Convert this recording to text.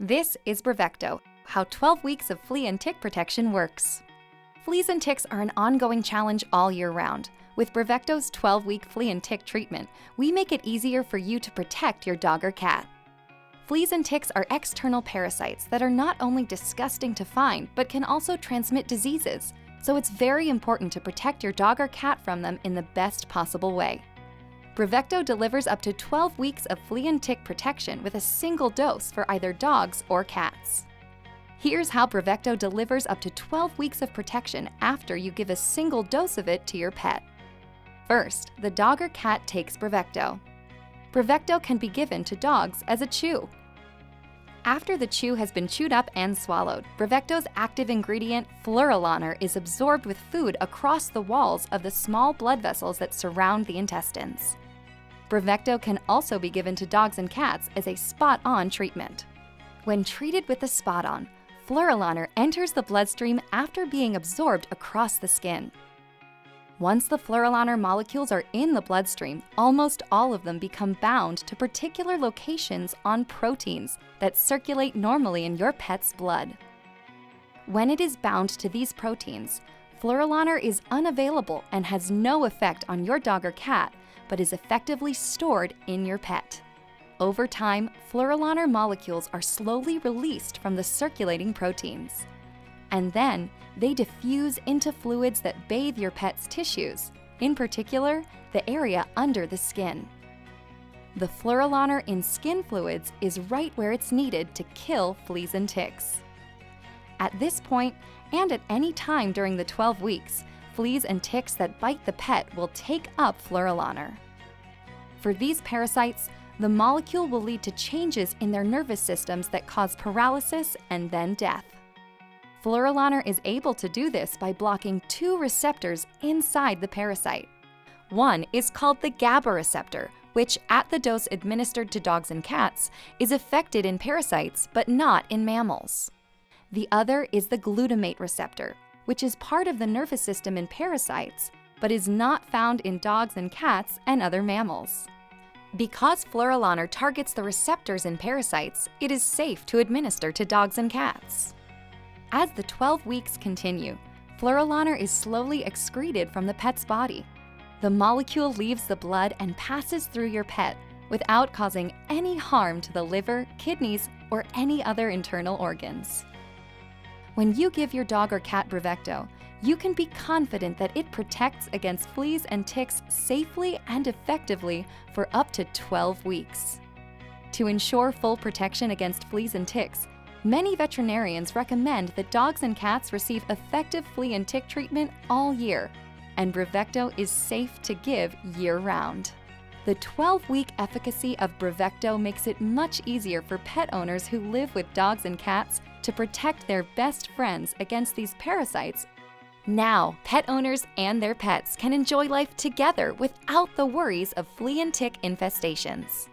This is Bravecto, how 12 weeks of flea and tick protection works. Fleas and ticks are an ongoing challenge all year round. With Bravecto's 12-week flea and tick treatment, we make it easier for you to protect your dog or cat. Fleas and ticks are external parasites that are not only disgusting to find, but can also transmit diseases, so it's very important to protect your dog or cat from them in the best possible way. Bravecto delivers up to 12 weeks of flea and tick protection with a single dose for either dogs or cats. Here's how Bravecto delivers up to 12 weeks of protection after you give a single dose of it to your pet. First, the dog or cat takes Bravecto. Bravecto can be given to dogs as a chew. After the chew has been chewed up and swallowed, Bravecto's active ingredient, fluorolaner, is absorbed with food across the walls of the small blood vessels that surround the intestines. Bravecto can also be given to dogs and cats as a spot-on treatment. When treated with the spot-on, fluorolaner enters the bloodstream after being absorbed across the skin. Once the fluorolaner molecules are in the bloodstream, almost all of them become bound to particular locations on proteins that circulate normally in your pet's blood. When it is bound to these proteins, fluorolaner is unavailable and has no effect on your dog or cat, but is effectively stored in your pet. Over time, fluorolaner molecules are slowly released from the circulating proteins. And then, they diffuse into fluids that bathe your pet's tissues, in particular, the area under the skin. The fluorolaner in skin fluids is right where it's needed to kill fleas and ticks. At this point, and at any time during the 12 weeks, fleas and ticks that bite the pet will take up fluorolaner. For these parasites, the molecule will lead to changes in their nervous systems that cause paralysis and then death. Fluorolaner is able to do this by blocking two receptors inside the parasite. One is called the GABA receptor, which, at the dose administered to dogs and cats, is affected in parasites but not in mammals. The other is the glutamate receptor, which is part of the nervous system in parasites, but is not found in dogs and cats and other mammals. Because fluorolaner targets the receptors in parasites, it is safe to administer to dogs and cats. As the 12 weeks continue, fluorolaner is slowly excreted from the pet's body. The molecule leaves the blood and passes through your pet without causing any harm to the liver, kidneys, or any other internal organs. When you give your dog or cat Bravecto, you can be confident that it protects against fleas and ticks safely and effectively for up to 12 weeks. To ensure full protection against fleas and ticks, many veterinarians recommend that dogs and cats receive effective flea and tick treatment all year, and Bravecto is safe to give year-round. The 12-week efficacy of Bravecto makes it much easier for pet owners who live with dogs and cats to protect their best friends against these parasites. Now, pet owners and their pets can enjoy life together without the worries of flea and tick infestations.